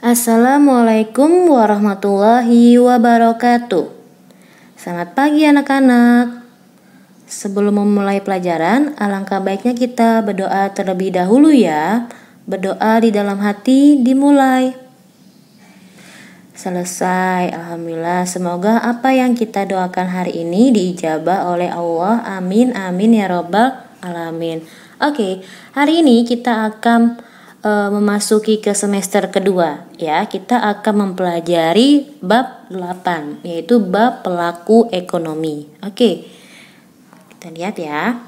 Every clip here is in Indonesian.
Assalamualaikum warahmatullahi wabarakatuh. Selamat pagi anak-anak. Sebelum memulai pelajaran, alangkah baiknya kita berdoa terlebih dahulu ya. Berdoa di dalam hati dimulai. Selesai, alhamdulillah. Semoga apa yang kita doakan hari ini diijabah oleh Allah. Amin, amin ya robbal alamin. Oke, hari ini kita akan memasuki ke semester kedua ya. Kita akan mempelajari bab 8, yaitu bab pelaku ekonomi. Oke, kita lihat ya.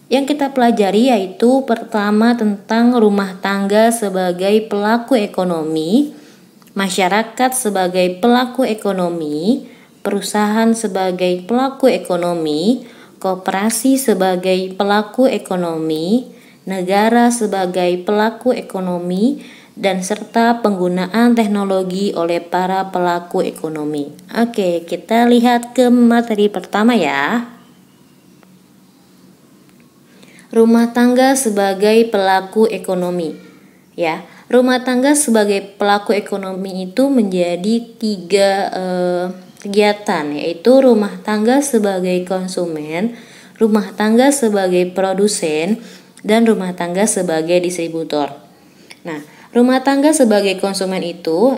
Yang kita pelajari yaitu pertama tentang rumah tangga sebagai pelaku ekonomi, masyarakat sebagai pelaku ekonomi, perusahaan sebagai pelaku ekonomi, koperasi sebagai pelaku ekonomi, negara sebagai pelaku ekonomi, dan serta penggunaan teknologi oleh para pelaku ekonomi. Oke, kita lihat ke materi pertama ya. Rumah tangga sebagai pelaku ekonomi. Ya, rumah tangga sebagai pelaku ekonomi itu menjadi tiga kegiatan, yaitu rumah tangga sebagai konsumen, rumah tangga sebagai produsen, dan rumah tangga sebagai distributor. Nah, rumah tangga sebagai konsumen itu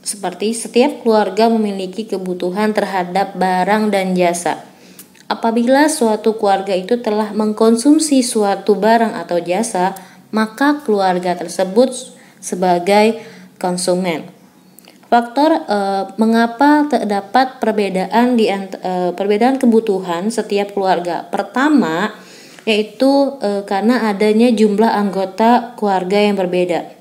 seperti setiap keluarga memiliki kebutuhan terhadap barang dan jasa. Apabila suatu keluarga itu telah mengkonsumsi suatu barang atau jasa, maka keluarga tersebut sebagai konsumen. Faktor mengapa terdapat perbedaan kebutuhan setiap keluarga. Pertama, yaitu karena adanya jumlah anggota keluarga yang berbeda.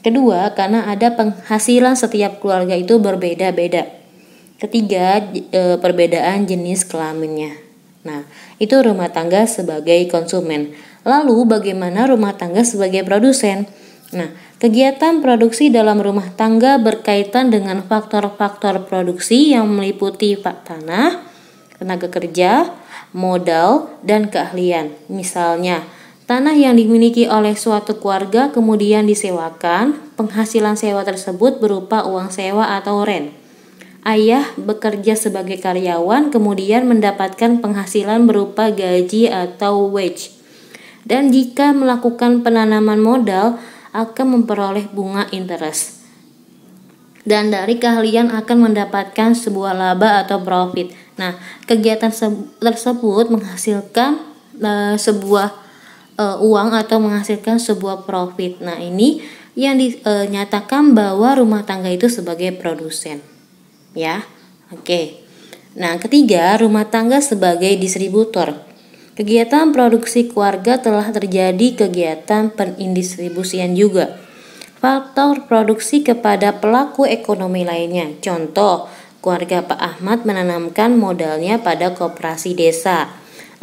Kedua, karena ada penghasilan setiap keluarga itu berbeda-beda. Ketiga, perbedaan jenis kelaminnya. Nah, itu rumah tangga sebagai konsumen. Lalu bagaimana rumah tangga sebagai produsen? Nah, kegiatan produksi dalam rumah tangga berkaitan dengan faktor-faktor produksi yang meliputi tanah, tenaga kerja, modal, dan keahlian. Misalnya, tanah yang dimiliki oleh suatu keluarga kemudian disewakan, penghasilan sewa tersebut berupa uang sewa atau rent. Ayah bekerja sebagai karyawan kemudian mendapatkan penghasilan berupa gaji atau wage. Dan jika melakukan penanaman modal akan memperoleh bunga interest. Dan dari keahlian akan mendapatkan sebuah laba atau profit. Nah, kegiatan tersebut menghasilkan sebuah uang atau menghasilkan sebuah profit. Nah, ini yang dinyatakan bahwa rumah tangga itu sebagai produsen. Ya, oke. Nah, ketiga, rumah tangga sebagai distributor. Kegiatan produksi keluarga telah terjadi kegiatan penindistribusian juga. Faktor produksi kepada pelaku ekonomi lainnya. Contoh, keluarga Pak Ahmad menanamkan modalnya pada koperasi desa.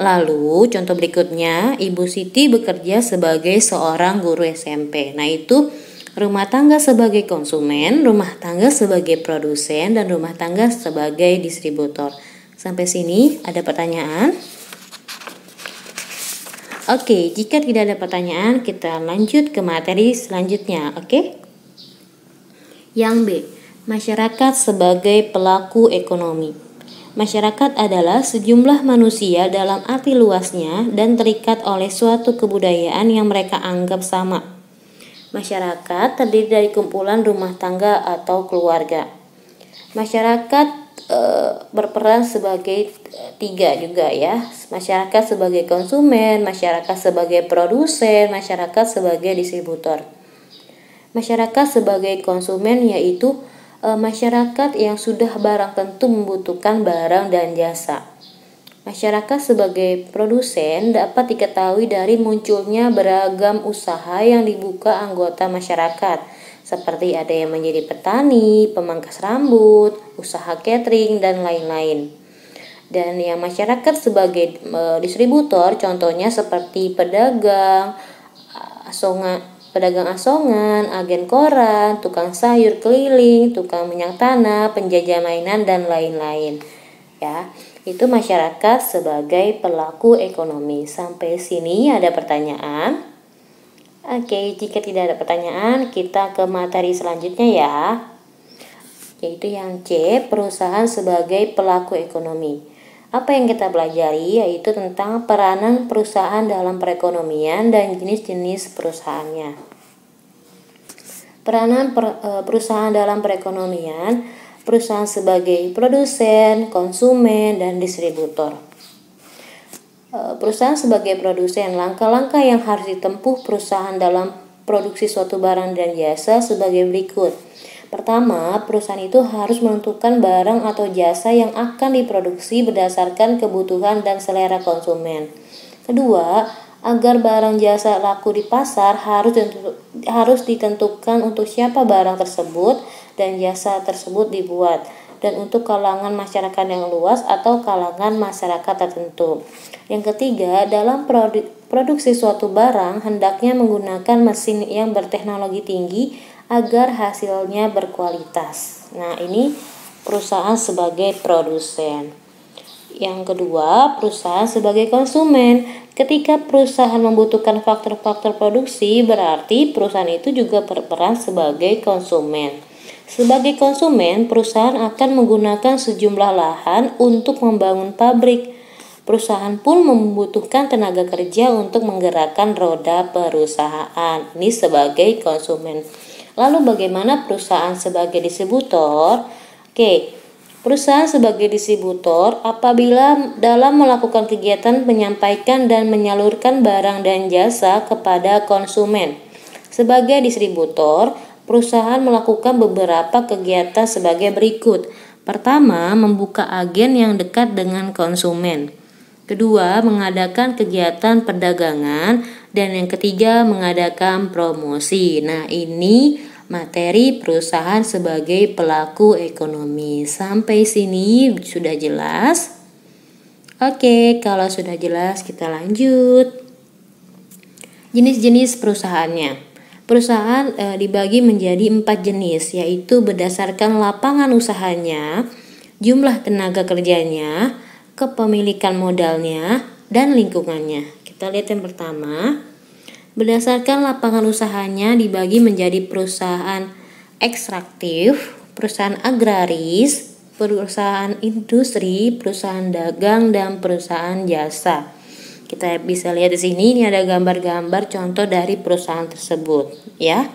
Lalu, contoh berikutnya, Ibu Siti bekerja sebagai seorang guru SMP. Nah, itu rumah tangga sebagai konsumen, rumah tangga sebagai produsen, dan rumah tangga sebagai distributor. Sampai sini ada pertanyaan? Oke, jika tidak ada pertanyaan, kita lanjut ke materi selanjutnya, oke? Yang B, masyarakat sebagai pelaku ekonomi. Masyarakat adalah sejumlah manusia dalam arti luasnya dan terikat oleh suatu kebudayaan yang mereka anggap sama. Masyarakat terdiri dari kumpulan rumah tangga atau keluarga. Masyarakat berperan sebagai tiga juga ya. Masyarakat sebagai konsumen, masyarakat sebagai produsen, masyarakat sebagai distributor. Masyarakat sebagai konsumen yaitu masyarakat yang sudah barang tentu membutuhkan barang dan jasa. Masyarakat sebagai produsen dapat diketahui dari munculnya beragam usaha yang dibuka anggota masyarakat, seperti ada yang menjadi petani, pemangkas rambut, usaha catering, dan lain-lain. Dan yang masyarakat sebagai distributor contohnya seperti pedagang asongan, agen koran, tukang sayur keliling, tukang minyak tanah, penjajah mainan, dan lain-lain. Ya, itu masyarakat sebagai pelaku ekonomi. Sampai sini ada pertanyaan? Oke, jika tidak ada pertanyaan, kita ke materi selanjutnya ya, yaitu yang C, perusahaan sebagai pelaku ekonomi. Apa yang kita pelajari yaitu tentang peranan perusahaan dalam perekonomian dan jenis-jenis perusahaannya. Peranan perusahaan dalam perekonomian, perusahaan sebagai produsen, konsumen, dan distributor. Perusahaan sebagai produsen, langkah-langkah yang harus ditempuh perusahaan dalam produksi suatu barang dan jasa sebagai berikut. Pertama, perusahaan itu harus menentukan barang atau jasa yang akan diproduksi berdasarkan kebutuhan dan selera konsumen. Kedua, agar barang jasa laku di pasar harus ditentukan untuk siapa barang tersebut dan jasa tersebut dibuat, dan untuk kalangan masyarakat yang luas atau kalangan masyarakat tertentu. Yang ketiga, dalam produksi suatu barang hendaknya menggunakan mesin yang berteknologi tinggi agar hasilnya berkualitas. Nah, ini perusahaan sebagai produsen. Yang kedua, perusahaan sebagai konsumen. Ketika perusahaan membutuhkan faktor-faktor produksi, berarti perusahaan itu juga berperan sebagai konsumen. Sebagai konsumen, perusahaan akan menggunakan sejumlah lahan untuk membangun pabrik. Perusahaan pun membutuhkan tenaga kerja untuk menggerakkan roda perusahaan. Ini sebagai konsumen. Lalu bagaimana perusahaan sebagai distributor? Oke, perusahaan sebagai distributor apabila dalam melakukan kegiatan menyampaikan dan menyalurkan barang dan jasa kepada konsumen. Sebagai distributor, perusahaan melakukan beberapa kegiatan sebagai berikut. Pertama, membuka agen yang dekat dengan konsumen. Kedua, mengadakan kegiatan perdagangan. Dan yang ketiga, mengadakan promosi. Nah, ini materi perusahaan sebagai pelaku ekonomi. Sampai sini sudah jelas? Oke, kalau sudah jelas kita lanjut. Jenis-jenis perusahaannya. Perusahaan dibagi menjadi 4 jenis, yaitu berdasarkan lapangan usahanya, jumlah tenaga kerjanya, kepemilikan modalnya, dan lingkungannya. Kita lihat yang pertama. Berdasarkan lapangan usahanya dibagi menjadi perusahaan ekstraktif, perusahaan agraris, perusahaan industri, perusahaan dagang, dan perusahaan jasa. Kita bisa lihat di sini, ini ada gambar-gambar contoh dari perusahaan tersebut, ya.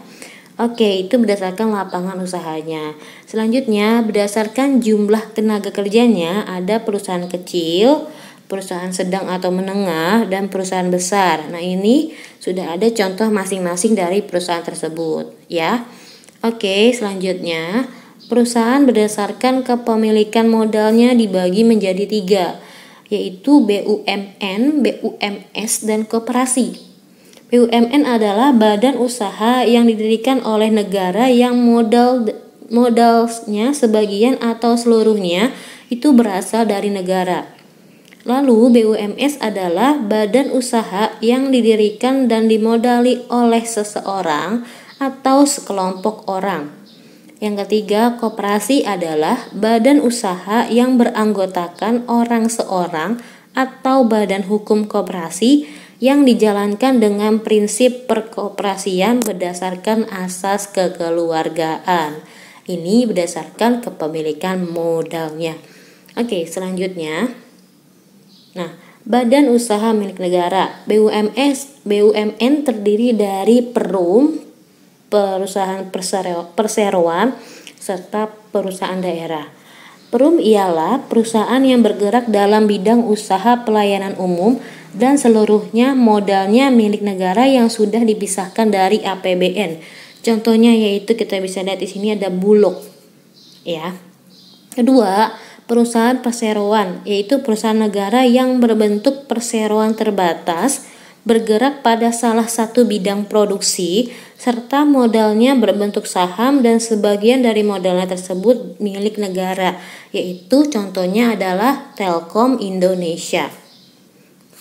Oke, itu berdasarkan lapangan usahanya. Selanjutnya, berdasarkan jumlah tenaga kerjanya, ada perusahaan kecil, perusahaan sedang atau menengah, dan perusahaan besar. Nah, ini sudah ada contoh masing-masing dari perusahaan tersebut, ya. Oke, selanjutnya, perusahaan berdasarkan kepemilikan modalnya dibagi menjadi 3, yaitu BUMN, BUMS, dan koperasi. BUMN adalah badan usaha yang didirikan oleh negara yang modalnya sebagian atau seluruhnya itu berasal dari negara. Lalu BUMS adalah badan usaha yang didirikan dan dimodali oleh seseorang atau sekelompok orang. Yang ketiga, koperasi adalah badan usaha yang beranggotakan orang seorang atau badan hukum koperasi yang dijalankan dengan prinsip perkoperasian berdasarkan asas kekeluargaan. Ini berdasarkan kepemilikan modalnya. Oke, selanjutnya. Nah, badan usaha milik negara, BUMN terdiri dari perum, perusahaan perseroan, serta perusahaan daerah. Perum ialah perusahaan yang bergerak dalam bidang usaha pelayanan umum dan seluruhnya modalnya milik negara yang sudah dipisahkan dari APBN. Contohnya yaitu kita bisa lihat di sini ada Bulog, ya. Kedua, perusahaan perseroan, yaitu perusahaan negara yang berbentuk perseroan terbatas, bergerak pada salah satu bidang produksi, serta modalnya berbentuk saham dan sebagian dari modalnya tersebut milik negara, yaitu contohnya adalah Telkom Indonesia.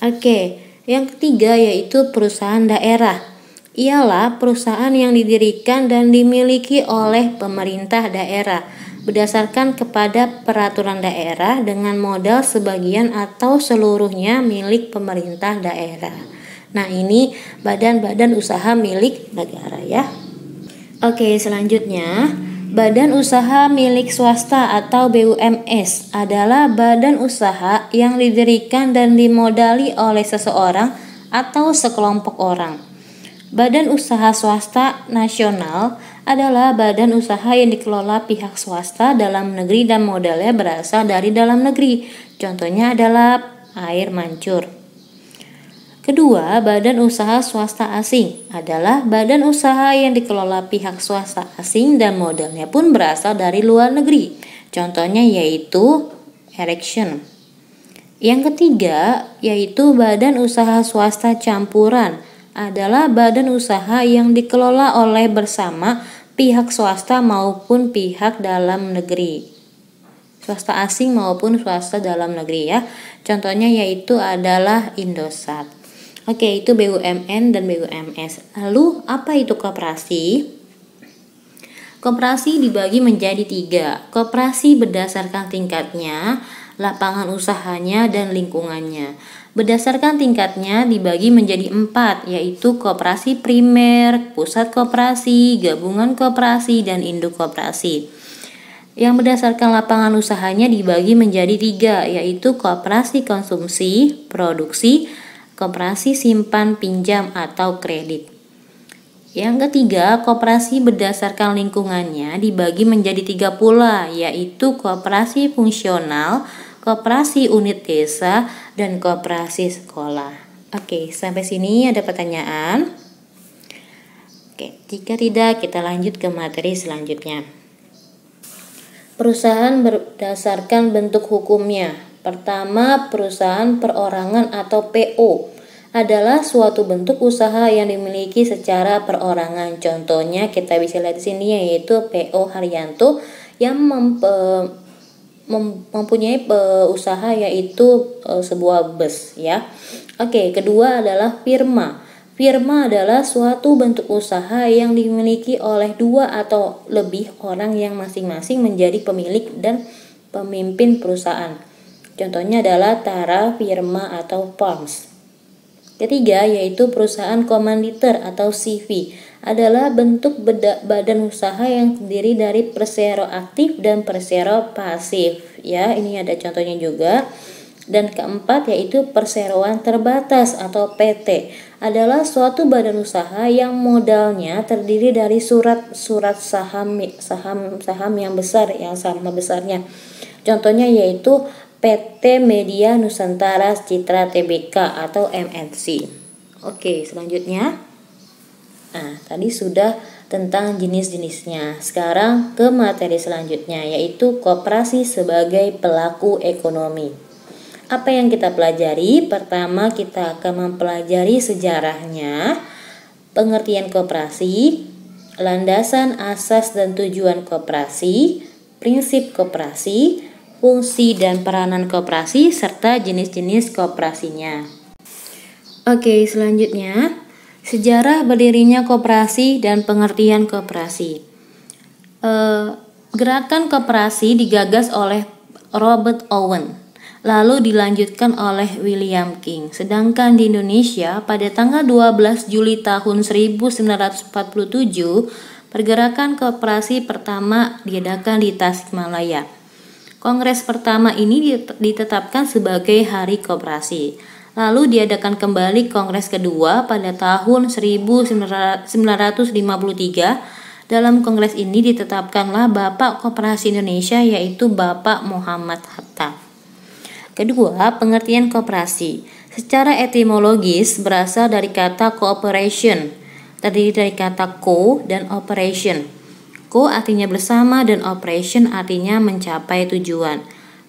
Oke, yang ketiga yaitu perusahaan daerah. Ialah perusahaan yang didirikan dan dimiliki oleh pemerintah daerah berdasarkan kepada peraturan daerah dengan modal sebagian atau seluruhnya milik pemerintah daerah. Nah, ini badan-badan usaha milik negara ya. Oke, selanjutnya badan usaha milik swasta atau BUMS adalah badan usaha yang didirikan dan dimodali oleh seseorang atau sekelompok orang. Badan usaha swasta nasional adalah badan usaha yang dikelola pihak swasta dalam negeri dan modalnya berasal dari dalam negeri. Contohnya adalah air mancur. Kedua, badan usaha swasta asing adalah badan usaha yang dikelola pihak swasta asing dan modalnya pun berasal dari luar negeri. Contohnya yaitu Ericsson. Yang ketiga, yaitu badan usaha swasta campuran adalah badan usaha yang dikelola oleh bersama pihak swasta maupun pihak dalam negeri. Swasta asing maupun swasta dalam negeri ya. Contohnya yaitu adalah Indosat. Oke, itu BUMN dan BUMS. Lalu apa itu koperasi? Koperasi dibagi menjadi 3. Koperasi berdasarkan tingkatnya, lapangan usahanya, dan lingkungannya. Berdasarkan tingkatnya dibagi menjadi 4, yaitu koperasi primer, pusat koperasi, gabungan koperasi, dan induk koperasi. Yang berdasarkan lapangan usahanya dibagi menjadi 3, yaitu koperasi konsumsi, produksi, koperasi simpan pinjam atau kredit. Yang ketiga, koperasi berdasarkan lingkungannya dibagi menjadi 3 pula, yaitu koperasi fungsional, koperasi unit desa, dan koperasi sekolah. Oke, sampai sini ada pertanyaan? Oke, jika tidak kita lanjut ke materi selanjutnya. Perusahaan berdasarkan bentuk hukumnya. Pertama, perusahaan perorangan atau PO adalah suatu bentuk usaha yang dimiliki secara perorangan. Contohnya kita bisa lihat di sini yaitu PO Haryanto yang mempunyai usaha yaitu sebuah bus ya. Oke, kedua adalah firma. Firma adalah suatu bentuk usaha yang dimiliki oleh 2 atau lebih orang yang masing-masing menjadi pemilik dan pemimpin perusahaan. Contohnya adalah Tara Firma atau Farms. Ketiga yaitu perusahaan komanditer atau CV adalah bentuk badan usaha yang terdiri dari persero aktif dan persero pasif ya, ini ada contohnya juga. Dan keempat yaitu perseroan terbatas atau PT adalah suatu badan usaha yang modalnya terdiri dari surat saham yang besar yang sama besarnya. Contohnya yaitu PT Media Nusantara Citra Tbk atau MNC. Oke, selanjutnya. Nah, tadi sudah tentang jenis-jenisnya. Sekarang ke materi selanjutnya yaitu koperasi sebagai pelaku ekonomi. Apa yang kita pelajari? Pertama, kita akan mempelajari sejarahnya, pengertian koperasi, landasan asas dan tujuan koperasi, prinsip koperasi, fungsi dan peranan koperasi, serta jenis-jenis koperasinya. Oke, selanjutnya, sejarah berdirinya koperasi dan pengertian koperasi. Gerakan koperasi digagas oleh Robert Owen, lalu dilanjutkan oleh William King. Sedangkan di Indonesia pada tanggal 12 Juli tahun 1947, pergerakan koperasi pertama diadakan di Tasikmalaya. Kongres pertama ini ditetapkan sebagai Hari Koperasi. Lalu diadakan kembali kongres kedua pada tahun 1953. Dalam kongres ini ditetapkanlah Bapak Koperasi Indonesia yaitu Bapak Muhammad Hatta. Kedua, pengertian koperasi. Secara etimologis berasal dari kata cooperation, terdiri dari kata co dan operation. Co artinya bersama dan operation artinya mencapai tujuan.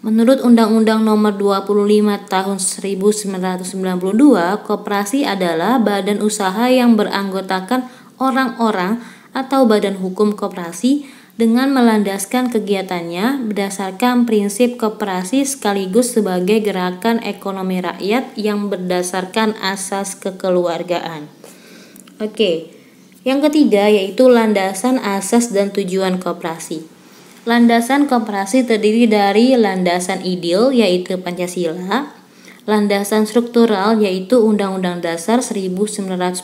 Menurut Undang-Undang Nomor 25 Tahun 1992, koperasi adalah badan usaha yang beranggotakan orang-orang atau badan hukum koperasi dengan melandaskan kegiatannya berdasarkan prinsip koperasi sekaligus sebagai gerakan ekonomi rakyat yang berdasarkan asas kekeluargaan. Oke, yang ketiga yaitu landasan asas dan tujuan koperasi. Landasan koperasi terdiri dari landasan ideal yaitu Pancasila, landasan struktural yaitu Undang-Undang Dasar 1945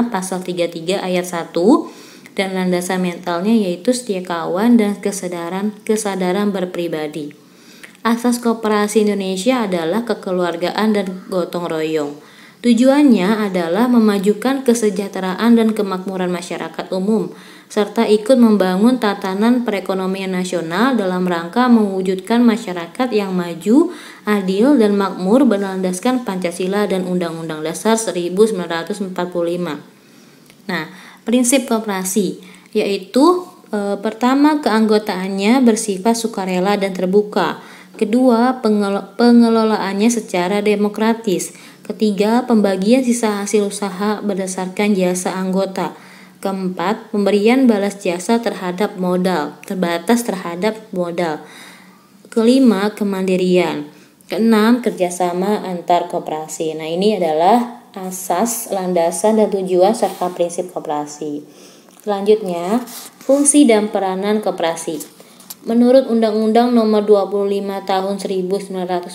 Pasal 33 Ayat 1, dan landasan mentalnya yaitu setia kawan dan kesadaran berpribadi. Asas koperasi Indonesia adalah kekeluargaan dan gotong royong. Tujuannya adalah memajukan kesejahteraan dan kemakmuran masyarakat umum, serta ikut membangun tatanan perekonomian nasional dalam rangka mewujudkan masyarakat yang maju, adil, dan makmur berlandaskan Pancasila dan Undang-Undang Dasar 1945. Nah, prinsip koperasi yaitu pertama, keanggotaannya bersifat sukarela dan terbuka. Kedua, pengelolaannya secara demokratis. Ketiga, pembagian sisa hasil usaha berdasarkan jasa anggota. Keempat, pemberian balas jasa terhadap modal, terbatas terhadap modal. Kelima, kemandirian. Keenam, kerjasama antar koperasi. Nah, ini adalah asas, landasan, dan tujuan serta prinsip koperasi. Selanjutnya, fungsi dan peranan koperasi. Menurut Undang-Undang Nomor 25 Tahun 1992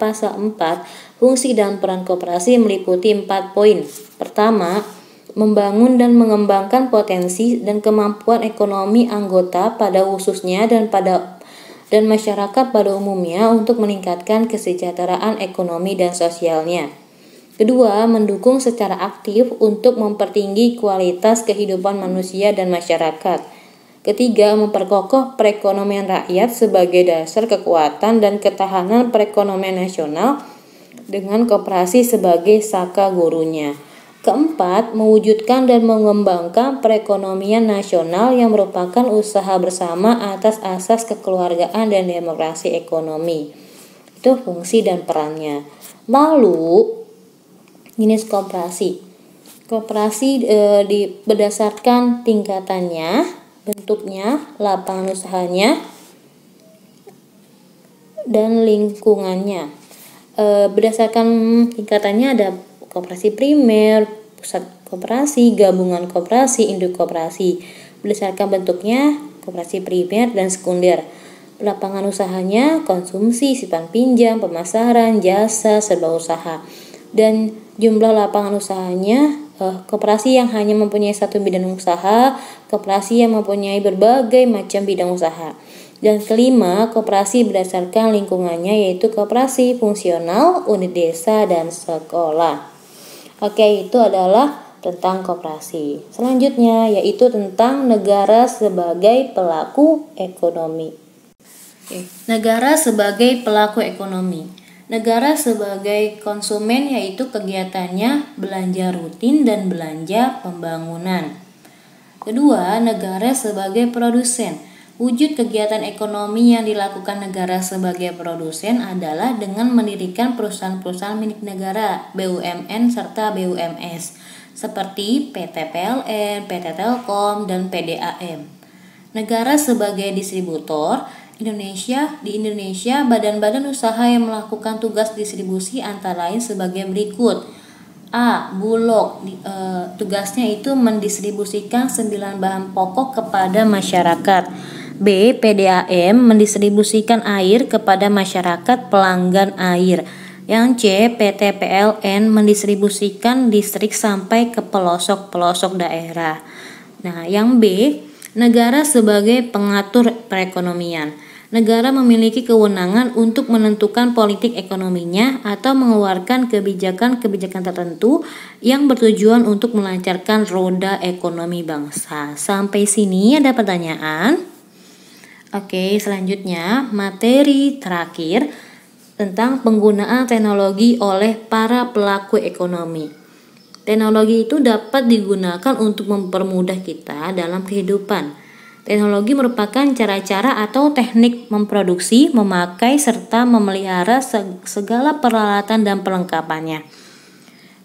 Pasal 4, fungsi dan peran koperasi meliputi 4 poin. Pertama, membangun dan mengembangkan potensi dan kemampuan ekonomi anggota pada khususnya dan masyarakat pada umumnya untuk meningkatkan kesejahteraan ekonomi dan sosialnya. Kedua, mendukung secara aktif untuk mempertinggi kualitas kehidupan manusia dan masyarakat. Ketiga, memperkokoh perekonomian rakyat sebagai dasar kekuatan dan ketahanan perekonomian nasional dengan koperasi sebagai saka gurunya. Keempat, mewujudkan dan mengembangkan perekonomian nasional yang merupakan usaha bersama atas asas kekeluargaan dan demokrasi ekonomi. Itu fungsi dan perannya. Lalu, jenis koperasi. Koperasi berdasarkan tingkatannya, bentuknya, lapangan usahanya, dan lingkungannya. Berdasarkan tingkatannya ada koperasi primer, pusat koperasi, gabungan koperasi, induk koperasi. Berdasarkan bentuknya, koperasi primer dan sekunder. Lapangan usahanya, konsumsi, simpan pinjam, pemasaran, jasa, serba usaha. Dan jumlah lapangan usahanya, koperasi yang hanya mempunyai satu bidang usaha, koperasi yang mempunyai berbagai macam bidang usaha. Dan kelima, koperasi berdasarkan lingkungannya yaitu koperasi fungsional, unit desa, dan sekolah. Oke, itu adalah tentang koperasi. Selanjutnya yaitu tentang negara sebagai pelaku ekonomi. Negara sebagai pelaku ekonomi. Negara sebagai konsumen yaitu kegiatannya belanja rutin dan belanja pembangunan. Kedua, negara sebagai produsen. Wujud kegiatan ekonomi yang dilakukan negara sebagai produsen adalah dengan mendirikan perusahaan-perusahaan milik negara, BUMN serta BUMS, seperti PT PLN, PT Telkom, dan PDAM. Negara sebagai distributor. Di Indonesia, badan-badan usaha yang melakukan tugas distribusi antara lain sebagai berikut. A. Bulog. Tugasnya itu mendistribusikan 9 bahan pokok kepada masyarakat. B. PDAM mendistribusikan air kepada masyarakat pelanggan air. Yang C. PT PLN mendistribusikan listrik sampai ke pelosok-pelosok daerah. Nah, yang B. Negara sebagai pengatur perekonomian. Negara memiliki kewenangan untuk menentukan politik ekonominya atau mengeluarkan kebijakan-kebijakan tertentu yang bertujuan untuk melancarkan roda ekonomi bangsa. Sampai sini ada pertanyaan? Oke, selanjutnya materi terakhir tentang penggunaan teknologi oleh para pelaku ekonomi. Teknologi itu dapat digunakan untuk mempermudah kita dalam kehidupan. Teknologi merupakan cara-cara atau teknik memproduksi, memakai, serta memelihara segala peralatan dan perlengkapannya.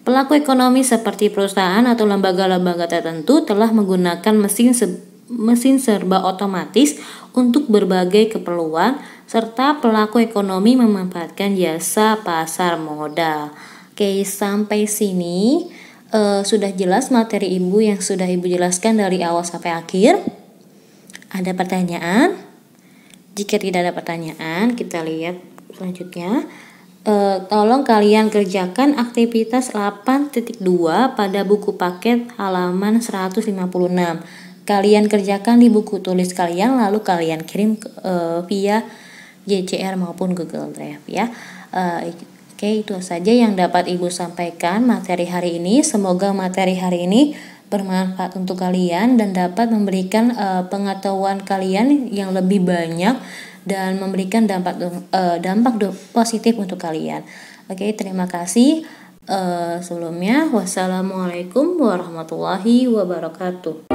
Pelaku ekonomi seperti perusahaan atau lembaga-lembaga tertentu telah menggunakan mesin serba otomatis untuk berbagai keperluan, serta pelaku ekonomi memanfaatkan jasa pasar modal. Oke, sampai sini sudah jelas materi Ibu yang sudah Ibu jelaskan dari awal sampai akhir. Ada pertanyaan? Jika tidak ada pertanyaan, kita lihat selanjutnya. tolong kalian kerjakan aktivitas 8.2 pada buku paket halaman 156. Kalian kerjakan di buku tulis kalian, lalu kalian kirim via JCR maupun Google Drive ya. Oke, itu saja yang dapat Ibu sampaikan materi hari ini. Semoga materi hari ini bermanfaat untuk kalian dan dapat memberikan pengetahuan kalian yang lebih banyak dan memberikan dampak positif untuk kalian. Oke, terima kasih. Sebelumnya, wassalamualaikum warahmatullahi wabarakatuh.